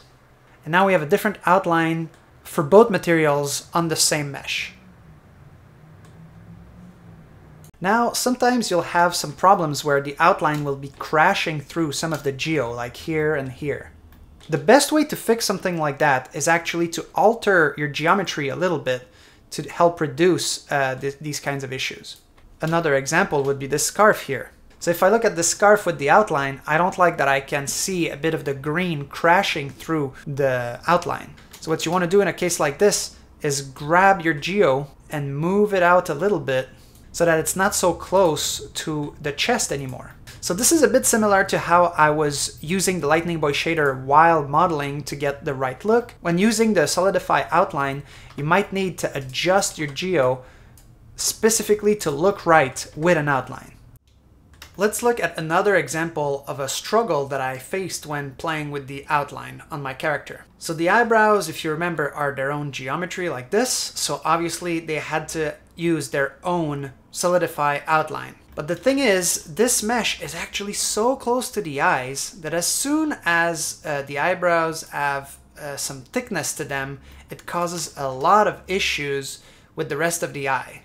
And now we have a different outline for both materials on the same mesh. Now, sometimes you'll have some problems where the outline will be crashing through some of the geo, like here and here. The best way to fix something like that is actually to alter your geometry a little bit to help reduce these kinds of issues. Another example would be this scarf here. So if I look at the scarf with the outline, I don't like that I can see a bit of the green crashing through the outline. So what you want to do in a case like this is grab your geo and move it out a little bit so that it's not so close to the chest anymore. So this is a bit similar to how I was using the Lightning Boy shader while modeling to get the right look. When using the solidify outline, you might need to adjust your geo specifically to look right with an outline. Let's look at another example of a struggle that I faced when playing with the outline on my character. So the eyebrows, if you remember, are their own geometry like this. So obviously they had to use their own solidify outline. But the thing is, this mesh is actually so close to the eyes that as soon as the eyebrows have some thickness to them, it causes a lot of issues with the rest of the eye.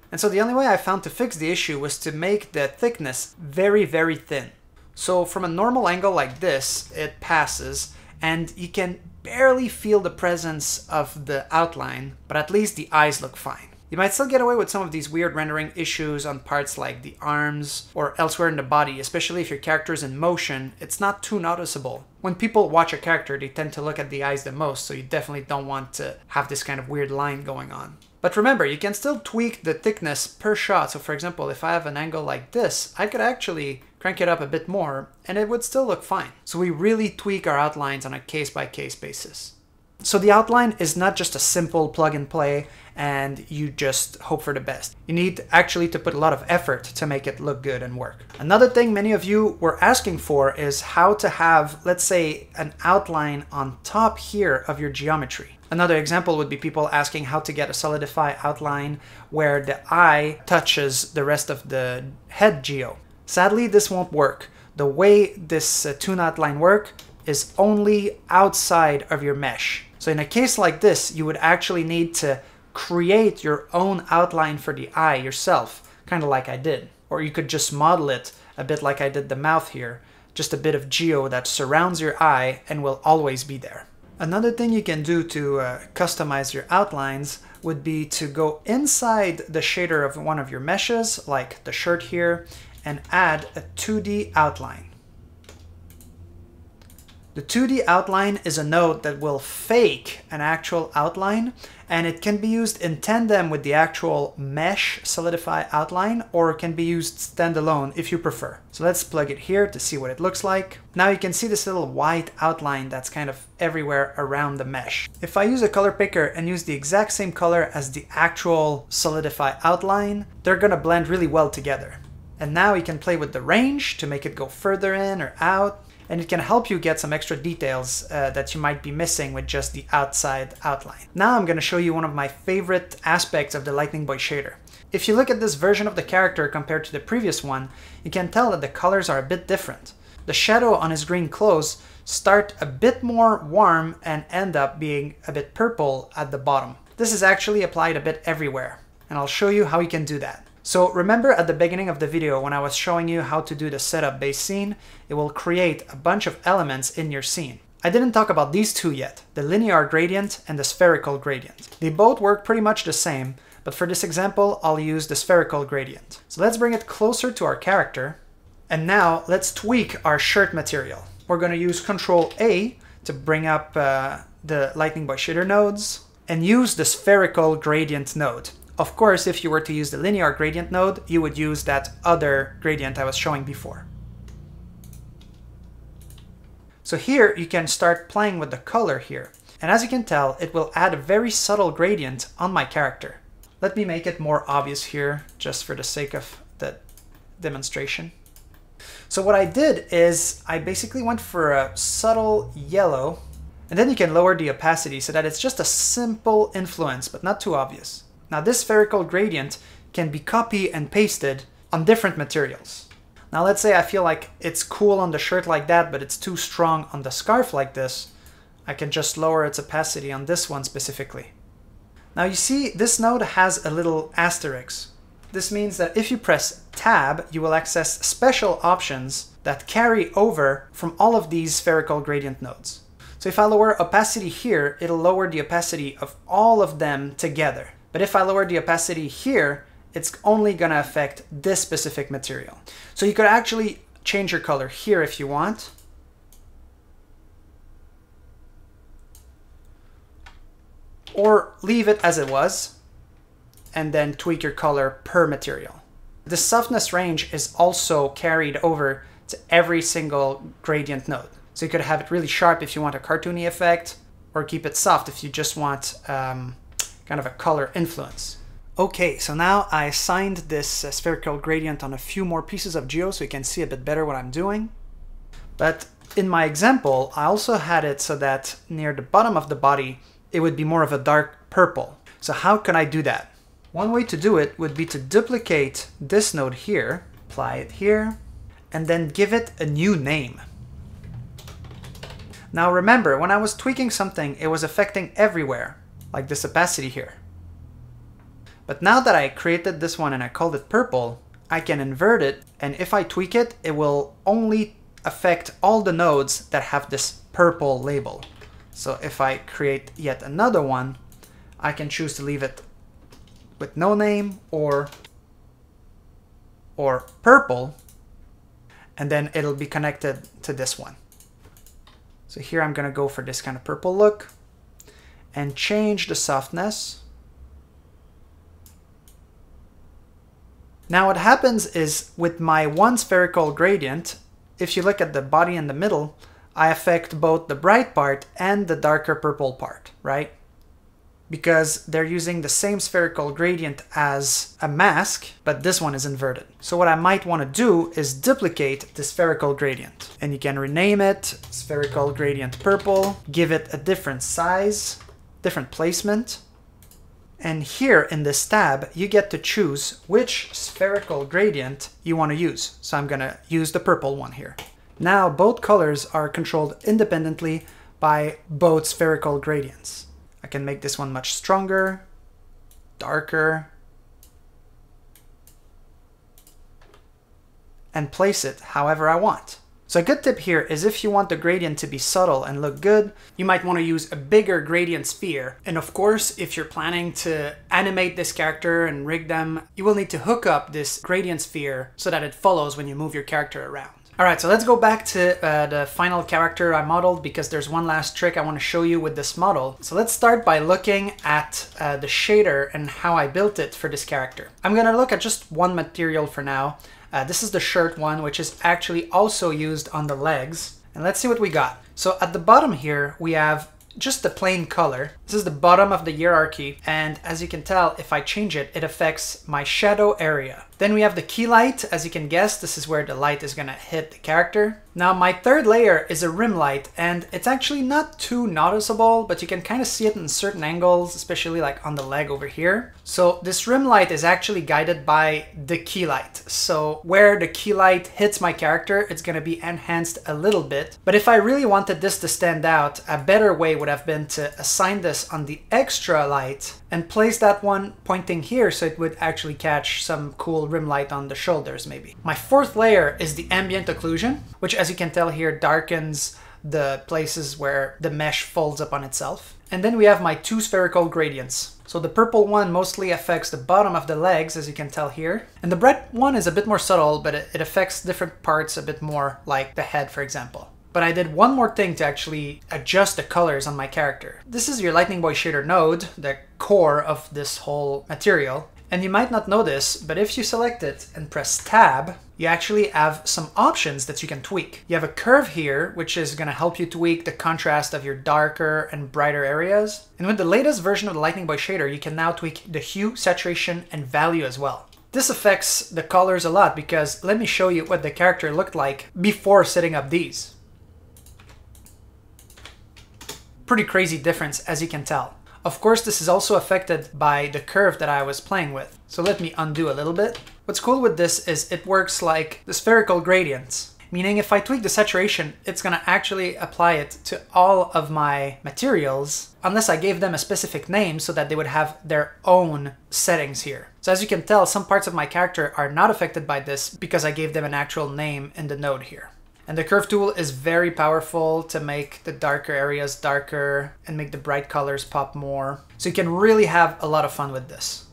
And so the only way I found to fix the issue was to make the thickness very, very thin. So from a normal angle like this, it passes, and you can barely feel the presence of the outline, but at least the eyes look fine. You might still get away with some of these weird rendering issues on parts like the arms or elsewhere in the body, especially if your character is in motion. It's not too noticeable. When people watch a character, they tend to look at the eyes the most, so you definitely don't want to have this kind of weird line going on. But remember, you can still tweak the thickness per shot. So for example, if I have an angle like this, I could actually crank it up a bit more and it would still look fine. So we really tweak our outlines on a case-by-case basis. So the outline is not just a simple plug and play and you just hope for the best. You need actually to put a lot of effort to make it look good and work. Another thing many of you were asking for is how to have, let's say, an outline on top here of your geometry. Another example would be people asking how to get a solidify outline where the eye touches the rest of the head geo. Sadly, this won't work. The way this toon outline works is only outside of your mesh. So in a case like this, you would actually need to create your own outline for the eye yourself, kind of like I did. Or you could just model it a bit like I did the mouth here, just a bit of geo that surrounds your eye and will always be there. Another thing you can do to customize your outlines would be to go inside the shader of one of your meshes, like the shirt here, and add a 2D outline. The 2D outline is a node that will fake an actual outline, and it can be used in tandem with the actual mesh solidify outline, or it can be used standalone if you prefer. So let's plug it here to see what it looks like. Now you can see this little white outline that's kind of everywhere around the mesh. If I use a color picker and use the exact same color as the actual solidify outline, they're gonna blend really well together. And now you can play with the range to make it go further in or out. And it can help you get some extra details that you might be missing with just the outside outline. Now I'm going to show you one of my favorite aspects of the Lightning Boy shader. If you look at this version of the character compared to the previous one, you can tell that the colors are a bit different. The shadow on his green clothes start a bit more warm and end up being a bit purple at the bottom. This is actually applied a bit everywhere, and I'll show you how you can do that. So remember at the beginning of the video when I was showing you how to do the setup base scene, it will create a bunch of elements in your scene. I didn't talk about these two yet, the linear gradient and the spherical gradient. They both work pretty much the same, but for this example, I'll use the spherical gradient. So let's bring it closer to our character. And now let's tweak our shirt material. We're going to use Ctrl A to bring up the Lightning Boy shader nodes and use the spherical gradient node. Of course, if you were to use the linear gradient node, you would use that other gradient I was showing before. So here you can start playing with the color here. And as you can tell, it will add a very subtle gradient on my character. Let me make it more obvious here, just for the sake of the demonstration. So what I did is I basically went for a subtle yellow, and then you can lower the opacity so that it's just a simple influence, but not too obvious. Now this spherical gradient can be copied and pasted on different materials. Now let's say I feel like it's cool on the shirt like that, but it's too strong on the scarf like this. I can just lower its opacity on this one specifically. Now you see this node has a little asterisk. This means that if you press Tab, you will access special options that carry over from all of these spherical gradient nodes. So if I lower opacity here, it'll lower the opacity of all of them together. But if I lower the opacity here, it's only going to affect this specific material. So you could actually change your color here if you want. Or leave it as it was, and then tweak your color per material. The softness range is also carried over to every single gradient node. So you could have it really sharp if you want a cartoony effect, or keep it soft if you just want kind of a color influence. Okay, so now I assigned this spherical gradient on a few more pieces of geo so you can see a bit better what I'm doing. But in my example, I also had it so that near the bottom of the body, it would be more of a dark purple. So how can I do that? One way to do it would be to duplicate this node here apply it here, and then give it a new name. Now remember, when I was tweaking something, it was affecting everywhere, like this opacity here. But now that I created this one and I called it purple, I can invert it, and if I tweak it, it will only affect all the nodes that have this purple label. So if I create yet another one, I can choose to leave it with no name or purple, and then it'll be connected to this one. So here I'm gonna go for this kind of purple look and change the softness. Now what happens is with my one spherical gradient, if you look at the body in the middle, I affect both the bright part and the darker purple part, right? Because they're using the same spherical gradient as a mask, but this one is inverted. So what I might want to do is duplicate the spherical gradient. And you can rename it spherical gradient purple, give it a different size, different placement. And here in this tab, you get to choose which spherical gradient you want to use. So I'm going to use the purple one here. Now both colors are controlled independently by both spherical gradients. I can make this one much stronger, darker, and place it however I want. So a good tip here is if you want the gradient to be subtle and look good, you might want to use a bigger gradient sphere. And of course, if you're planning to animate this character and rig them, you will need to hook up this gradient sphere so that it follows when you move your character around. Alright, so let's go back to the final character I modeled, because there's one last trick I want to show you with this model. So let's start by looking at the shader and how I built it for this character. I'm going to look at just one material for now. This is the shirt one, which is actually also used on the legs. And let's see what we got. So at the bottom here, we have just the plain color. This is the bottom of the hierarchy, and as you can tell, if I change it, it affects my shadow area. Then we have the key light. As you can guess, this is where the light is gonna hit the character. Now my third layer is a rim light, and it's actually not too noticeable, but you can kind of see it in certain angles, especially like on the leg over here. So this rim light is actually guided by the key light. So where the key light hits my character, it's gonna be enhanced a little bit. But if I really wanted this to stand out, a better way would have been to assign this on the extra light and place that one pointing here so it would actually catch some cool rim light on the shoulders maybe. My fourth layer is the ambient occlusion, which as you can tell here darkens the places where the mesh folds up on itself. And then we have my two spherical gradients. So the purple one mostly affects the bottom of the legs, as you can tell here. And the bright one is a bit more subtle, but it affects different parts a bit more, like the head, for example. But I did one more thing to actually adjust the colors on my character. This is your Lightning Boy shader node, the core of this whole material. And you might not know this, but if you select it and press tab, you actually have some options that you can tweak. You have a curve here, which is going to help you tweak the contrast of your darker and brighter areas. And with the latest version of the Lightning Boy shader, you can now tweak the hue, saturation, and value as well. This affects the colors a lot because let me show you what the character looked like before setting up these. Pretty crazy difference, as you can tell. Of course, this is also affected by the curve that I was playing with. So let me undo a little bit. What's cool with this is it works like the spherical gradients, meaning if I tweak the saturation, it's gonna actually apply it to all of my materials, unless I gave them a specific name so that they would have their own settings here. So as you can tell, some parts of my character are not affected by this because I gave them an actual name in the node here. And the curve tool is very powerful to make the darker areas darker and make the bright colors pop more. So you can really have a lot of fun with this.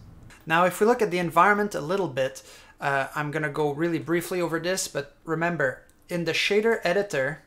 Now, if we look at the environment a little bit, I'm gonna go really briefly over this, but remember, in the shader editor,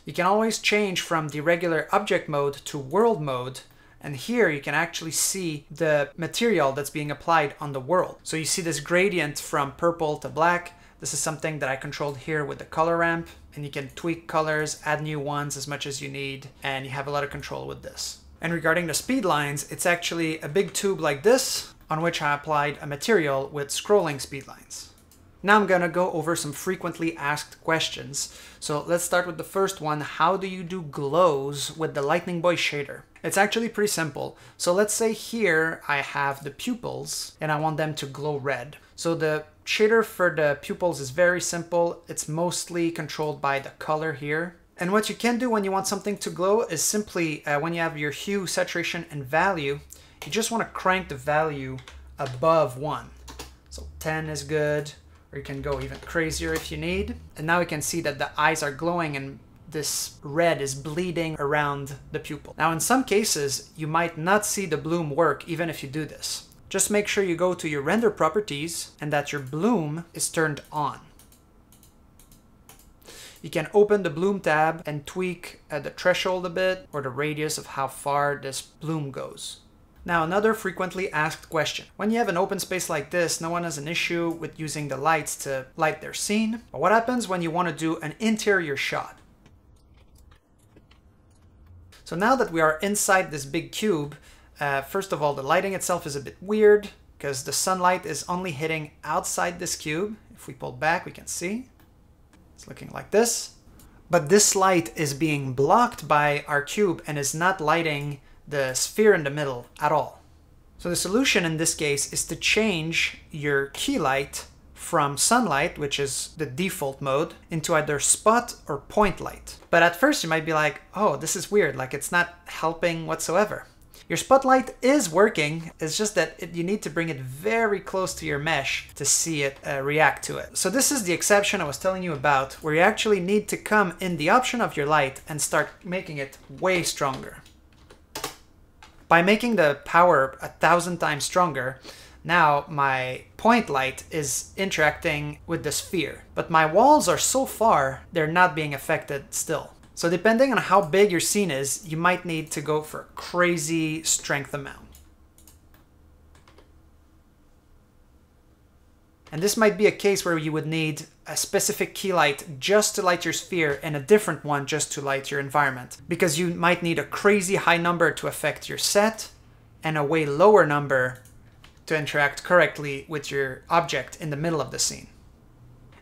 you can always change from the regular object mode to world mode. And here you can actually see the material that's being applied on the world. So you see this gradient from purple to black. This is something that I controlled here with the color ramp, and you can tweak colors, add new ones as much as you need, and you have a lot of control with this. And regarding the speed lines, it's actually a big tube like this on which I applied a material with scrolling speed lines. Now I'm gonna go over some frequently asked questions. So let's start with the first one. How do you do glows with the Lightning Boy shader? It's actually pretty simple. So let's say here I have the pupils and I want them to glow red. So the shader for the pupils is very simple. It's mostly controlled by the color here. And what you can do when you want something to glow is simply when you have your hue, saturation, and value, you just want to crank the value above 1. So 10 is good, or you can go even crazier if you need. And now you can see that the eyes are glowing and this red is bleeding around the pupil. Now in some cases, you might not see the bloom work even if you do this. Just make sure you go to your render properties and that your bloom is turned on. You can open the bloom tab and tweak the threshold a bit or the radius of how far this bloom goes. Now another frequently asked question. When you have an open space like this, no one has an issue with using the lights to light their scene. But what happens when you want to do an interior shot? So now that we are inside this big cube, first of all, the lighting itself is a bit weird because the sunlight is only hitting outside this cube. If we pull back, we can see. It's looking like this. But this light is being blocked by our cube and is not lighting the sphere in the middle at all. So the solution in this case is to change your key light from sunlight, which is the default mode, into either spot or point light. But at first you might be like, oh, this is weird, like it's not helping whatsoever. Your spotlight is working, it's just that you need to bring it very close to your mesh to see it react to it. So this is the exception I was telling you about, where you actually need to come in the option of your light and start making it way stronger. By making the power 1,000 times stronger, now my point light is interacting with the sphere, but my walls are so far, they're not being affected still. So depending on how big your scene is, you might need to go for a crazy strength amount. And this might be a case where you would need a specific key light just to light your sphere and a different one just to light your environment. Because you might need a crazy high number to affect your set and a way lower number to interact correctly with your object in the middle of the scene.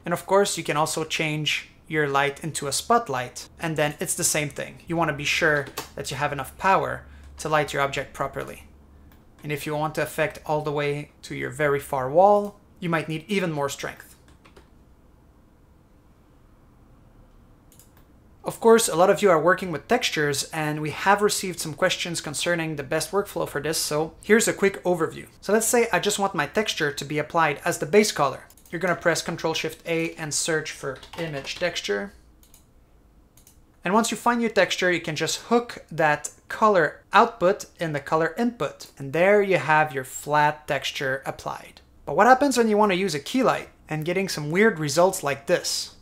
And of course, you can also change your light into a spotlight, and then it's the same thing. You want to be sure that you have enough power to light your object properly. And if you want to affect all the way to your very far wall, you might need even more strength. Of course, a lot of you are working with textures, and we have received some questions concerning the best workflow for this, so here's a quick overview. So let's say I just want my texture to be applied as the base color. You're going to press Ctrl-Shift-A and search for image texture. And once you find your texture, you can just hook that color output in the color input. And there you have your flat texture applied. But what happens when you want to use a key light and getting some weird results like this?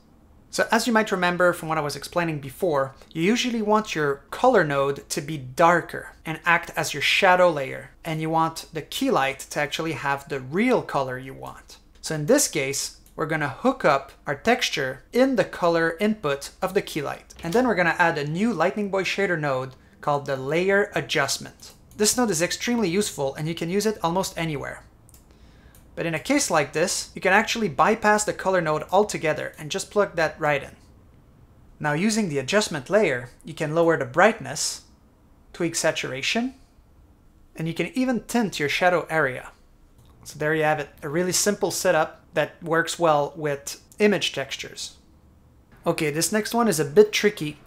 So as you might remember from what I was explaining before, you usually want your color node to be darker and act as your shadow layer. And you want the key light to actually have the real color you want. So in this case, we're going to hook up our texture in the color input of the key light. And then we're going to add a new Lightning Boy shader node called the layer adjustment. This node is extremely useful and you can use it almost anywhere. But in a case like this, you can actually bypass the color node altogether and just plug that right in. Now using the adjustment layer, you can lower the brightness, tweak saturation, and you can even tint your shadow area. So there you have it, a really simple setup that works well with image textures. Okay, this next one is a bit tricky.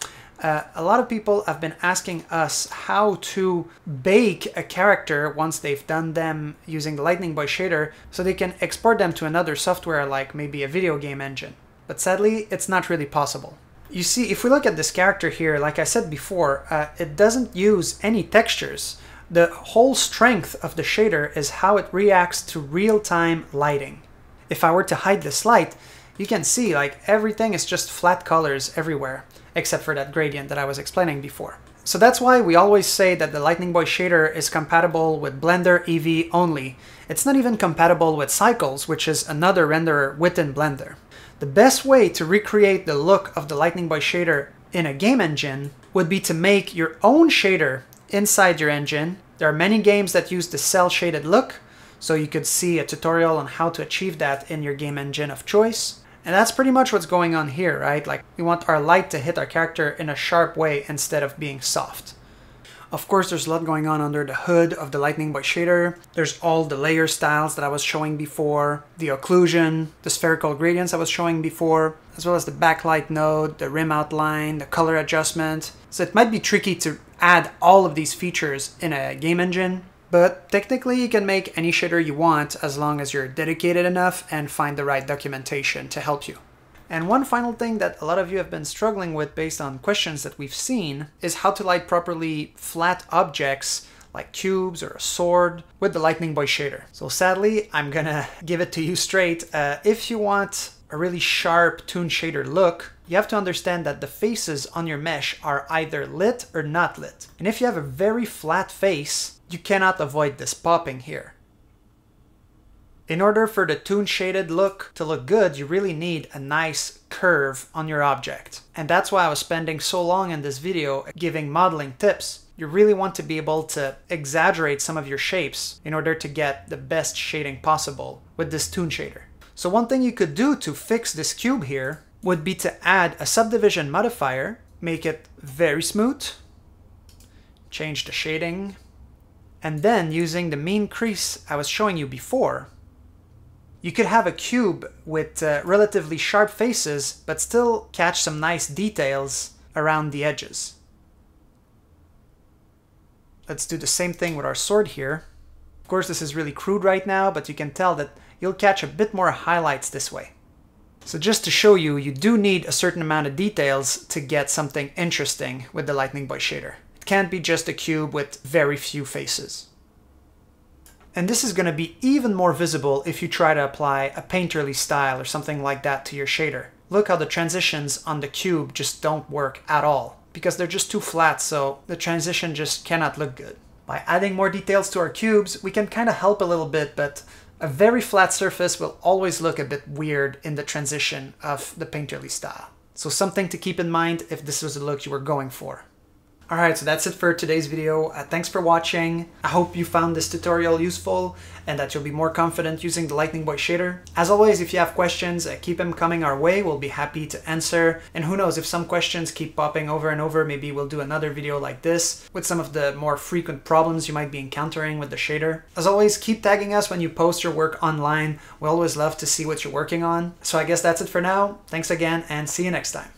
A lot of people have been asking us how to bake a character once they've done them using the Lightning Boy shader so they can export them to another software like maybe a video game engine. But sadly, it's not really possible. You see, if we look at this character here, like I said before, it doesn't use any textures. The whole strength of the shader is how it reacts to real-time lighting. If I were to hide this light, you can see like everything is just flat colors everywhere, except for that gradient that I was explaining before. So that's why we always say that the Lightning Boy shader is compatible with Blender EV only. It's not even compatible with Cycles, which is another renderer within Blender. The best way to recreate the look of the Lightning Boy shader in a game engine would be to make your own shader inside your engine. There are many games that use the cell shaded look, so you could see a tutorial on how to achieve that in your game engine of choice. And that's pretty much what's going on here, right? Like we want our light to hit our character in a sharp way instead of being soft. Of course, there's a lot going on under the hood of the Lightning Boy shader. There's all the layer styles that I was showing before, the occlusion, the spherical gradients I was showing before, as well as the backlight node, the rim outline, the color adjustment. So it might be tricky to add all of these features in a game engine, but technically you can make any shader you want as long as you're dedicated enough and find the right documentation to help you. And one final thing that a lot of you have been struggling with based on questions that we've seen is how to light properly flat objects like cubes or a sword with the Lightning Boy shader. So sadly, I'm gonna give it to you straight. If you want a really sharp toon shader look, you have to understand that the faces on your mesh are either lit or not lit. And if you have a very flat face, you cannot avoid this popping here. In order for the toon shaded look to look good, you really need a nice curve on your object. And that's why I was spending so long in this video giving modeling tips. You really want to be able to exaggerate some of your shapes in order to get the best shading possible with this toon shader. So one thing you could do to fix this cube here would be to add a subdivision modifier, make it very smooth, change the shading, and then using the Mean Crease I was showing you before, you could have a cube with relatively sharp faces, but still catch some nice details around the edges. Let's do the same thing with our sword here. Of course, this is really crude right now, but you can tell that you'll catch a bit more highlights this way. So just to show you, you do need a certain amount of details to get something interesting with the Lightning Boy shader. It can't be just a cube with very few faces. And this is going to be even more visible if you try to apply a painterly style or something like that to your shader. Look how the transitions on the cube just don't work at all, because they're just too flat, so the transition just cannot look good. By adding more details to our cubes, we can kind of help a little bit, but a very flat surface will always look a bit weird in the transition of the painterly style. So something to keep in mind if this was the look you were going for. Alright, so that's it for today's video. Thanks for watching. I hope you found this tutorial useful and that you'll be more confident using the Lightning Boy shader. As always, if you have questions, keep them coming our way. We'll be happy to answer. And who knows, if some questions keep popping over and over, maybe we'll do another video like this with some of the more frequent problems you might be encountering with the shader. As always, keep tagging us when you post your work online. We always love to see what you're working on. So I guess that's it for now. Thanks again and see you next time.